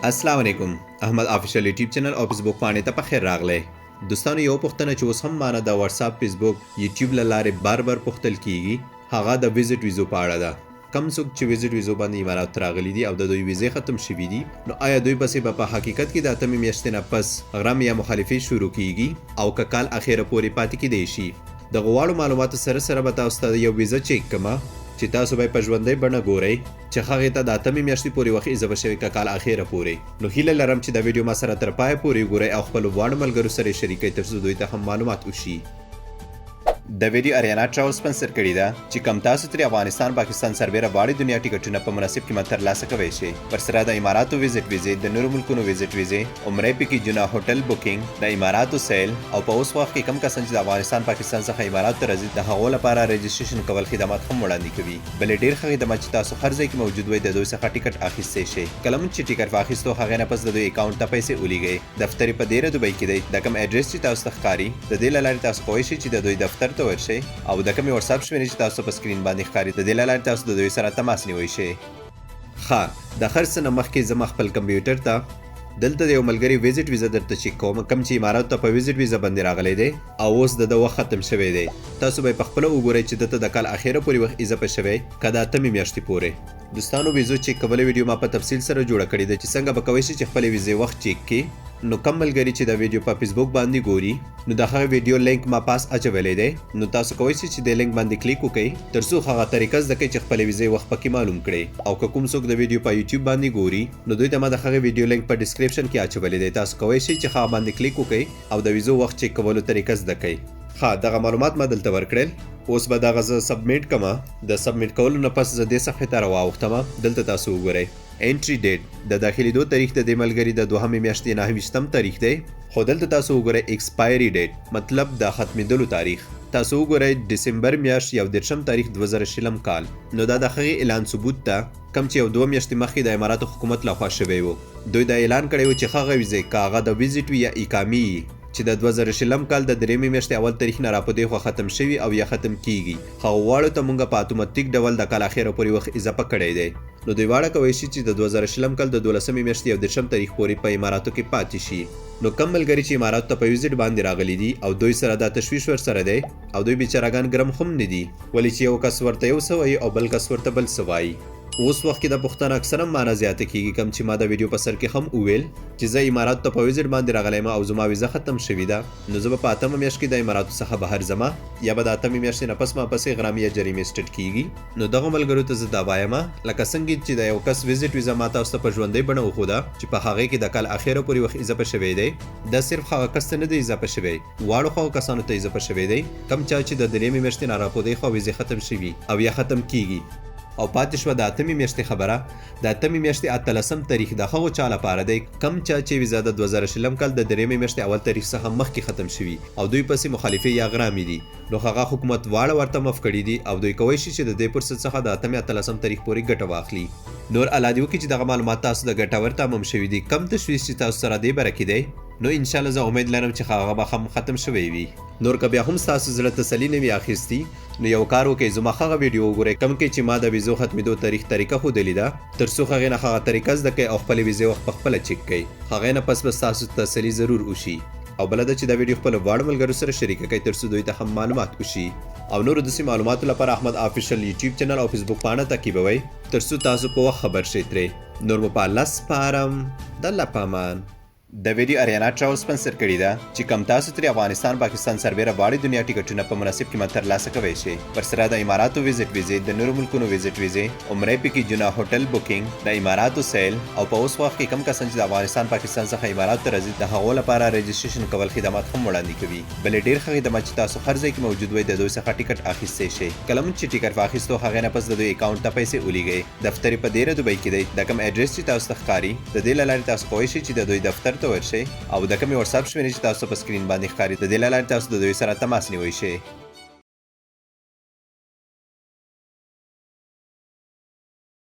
السلام علیکم. احمد آفیشل یوټیوب چینل او فیسبوک باندې ته په خیر راغلی. دوستانو یو پوښتنه چې اوس هم مانه د واتس اپ فیسبوک یوټیوب له لارې بار بار پوښتل کیږي هغه د ویزټ ویزو په اړه ده. کم څوک چې ویزټ ویزو باندې امارات ته راغلي دي او د دوی ویزې ختم شوي دي نو آیا دوی پسې به په حقیقت کې د اتمې میاشتې نه پس غرم یا مخالفي شروع کیږي او که کال اخیره پورې پاتې کیدی شي؟ د غواړو معلوماتو سره سره به تاسو ته یو ویزه چیک کما چې تاسو به په ژوندۍ بڼه ګورئ چې هغې ته د اتمې میاشتې پورې وخت اضافه شوی که کال اخیره پورې. نو هیله لرم چې دا ویډیو ما سره تر پایه پورې وګورئ او خپلو واړو ملګرو سره یې شریکئ ترڅو دوی ته هم معلومات وشي. د ویډیو اریانا ټراول سپانسر کړې ده چې کم تاسو ترې افغانستان پاکستان سربیره واړې دنیا ټکټونه په مناسب قیمت ترلاسه کولی شئ. ورسره د اماراتو ویزټ ویزې، د نورو ملکونو ویزټ ویزې، عمرې پیکیجونه، هوټل بوکینګ، د اماراتو سیل او په اوس وخت کې کم کسان چې د افغانستان پاکستان څخه امارات ته راځي د هغو لپاره رجسټریشن کول خدمات هم وړاندې کوي. بلې ډېر ښه خدمات چې تاسو هر ځای کې موجود وي د دوی څخه ټکټ اخیستی شئ. کله مو چې ټکټ واخیستو هغې نه پس د دوی اکاونټ ته پیسې ولیږئ. دفتر یې په دیره دوبۍ کې دی. د کوم اډرس چې تاسو ته ښکاري د دې له لارې تاسو کولی شئ چې د دوی دفتر ته ورشئ او د کومې واتساپ شمېرې چې تاسو په سکرین باندې ښکاري د دې له لارې تاسو د دوی سره تماس نیولی شئ. ښه د هر څه نه مخکې زه خپل کمپیوټر ته دلته د یو ملګري ویزټ ویزه درته چیک کوم کوم چې اماراتو ته په ویزټ ویزه باندې راغلی دی او اوس د وخت ختم شوی دی. تاسو به یې پخپله وګورئ چې دته د کال اخیره پورې وخت اضافه شوی که د اتمې میاشتې پورې. دوستانو ویزو چیک کولو ویډیو ما په تفصیل سره جوړه کړې ده چې څنګه به کوی شئ چې خپلې ویزې وخت چیک کړئ. نو کم ملګري چې دا ویډیو په فیسبوک باندې ګوري نو د هغه ویډیو لینک ما پاس اچولی دی. نو تاسو کولی شئ چې د لینک باندې کلیک وکړئ ترڅو هغه طریقه زده کړئ چې خپلې ویزې وخت پکې معلوم کړئ. او که کوم څوک د ویډیو په یوټیوب باندې ګوري نو دوی ته ما د هغې ویډیو لینک په ډسکرپشن کې اچولی دی. تاسو کولی شئ چې هغه باندې کلیک وکړئ او د ویزو وخت چیک کولو طریقه زده کړئ. ښه دغه معلومات ما دلته ورکړل. اوس به دغه زه سبمیټ کړمه. د سبمیټ کولو نه پس زه دې صفحې ته راواوښتمه. دلته تاسو وګورئ انټري ډیټ د داخلېدو تاریخ د دې ملګري د 2مې میاشتې 9 تاریخ دی. خو دلته تاسو وګورئ ایکسپایري ډیټ مطلب د ختمېدلو تاریخ. تاسو وګورئ ډسمبر میاشت 1 تاریخ 2020 کال. نو دا د هغې اعلان ثبوت ته کم چې یو 2 میاشتې مخکې د اماراتو حکومت لخوا شوی و. دوی دا اعلان کړی و چې هغه ویزې که هغه د ویزټ وي یا اقامې چې د 2020 کال د 3مې میاشتې اول تاریخ نه راپدې خوا ختم شوي او یا ختم کیږي هغو واړو ته مونږ په اتوماتیک ډول د کال اخیره پورې وخت اضافه کړی دی. نو دوی واړه کولی شي چې د 2020 کال د 12مې میاشتې 21 تاریخ پورې په اماراتو کې پاتې شي. نو کم ملګري چې اماراتو ته په ویزټ باندې راغلي دي او دوی سره دا تشویش ورسره دی او دوی بیچارهګان ګرم هم نه دي ولې چې یو کس ورته یو څه وایي او بل کس ورته بل څه وایي. اوس وخت کې دا پوښتنه اکثرا مانه زیاته کیږي کوم چې ما د ویډیو په سر کې هم وویل چې زه اماراتو ته په ویزټ باندې راغلی یم او زما ویزه ختم شوې ده. نو زه به په 8مه میاشت کې د اماراتو څخه بهر ځمه یا به د 8مې میاشتې نه پس ما پسې غرامې یا جریمې سټټ کیږي. نو دغه ملګرو ته زه دا وایم لکه څنګه چې د یو کس ویزټ ویزه ما تاسو ته په ژوندۍ بڼه وښوده چې په هغې کې د کال اخیره پورې وخت اضافه شوی دی. دا صرف هغه کس ته نه دی اضافه شوی واړو هغو کسانو ته اضافه شوی دی کم چا چې د 3مې میاشتې نه راپودی خوا ویزې ختم شوي او یا ختم کیږي. او پاتې شوه د 8مې میاشتې خبره. د 8مې میاشتې 18 تاریخ د هغو چا لپاره دی کم چا چې ویزه د 2020 کال د 3مې میاشتې اول تاریخ څخه مخکې ختم شوي او دوی پسې مخالفې یا غرامې دي. نو هغه حکومت واړه ورته معاف کړي دي او دوی کولی شي چې د دې فرصت څخه د 8مې 18 تاریخ پورې ګټه واخلي. نور الله دې وکړي چې دغه معلومات تاسو د ګټور تمام شوي دي. کم تشویش چې تاسو سره دې بره کې دی نو انشاءالله زه امید لرم چې هغه به هم ختم شوی وي. نور که بیا هم ستاسو زړه تسلي نه وي اخیستي نو یو کار وکړئ زما هغه ویډیو وګورئ کوم کې چې ما د ویزو ختمېدو طریقه ښودلې ده ترڅو هغې نه هغه طریقه زده کړئ او خپلې ویزې وخت پخپله چیک کړئ. هغې نه پس به ستاسو تسلي ضرور وشي. او بله ده چې دا ویډیو خپلو واړو ملګرو سره شریکه کړئ ترڅو دوی ته هم معلومات وشي. او نورو داسې معلوماتو لپاره احمد آفیشل یوټیوب چینل او فیسبوک پاڼه تعقیبوئ ترڅو تاسو په وخت خبر شئ ترې. نور مو په الله سپارم. د الله په امان. د ویډیو اریانا ټراول سپانسر کړې ده چې کم تاسو ترې افغانستان پاکستان سربیره واړې دنیا ټکټونه په مناسب قیمت ترلاسه کولی شئ. ورسره د اماراتو ویزټ ویزې، د نورو ملکونو ویزټ ویزې، عمرې پیکیجونه، هوټل بوکینګ، د اماراتو سیل او په اوس وخت کې کم کسان چې د افغانستان پاکستان څخه امارات ته راځي د هغو لپاره رجسټریشن کول خدمات هم وړاندې کوي. بلې ډېر ښه خدمات چې تاسو هر ځای کې موجود وي د دوی څخه ټکټ اخیستی شئ. کله مو چې ټکټ واخیستو هغې نه پس د دوی اکاونټ ته پیسې ولیږئ. دفتر یې په دیره دوبۍ کې دی. د کوم اډرس چې تاسو ته ښکاري د دې له لارې تاسو کولی شئ چې د دوی دفتر ته ورشئ او د کومې واتساپ شمېرې چې تاسو په سکرین باندې ښکاري د دې له لارې تاسو د دوی سره تماس نیولی شئ.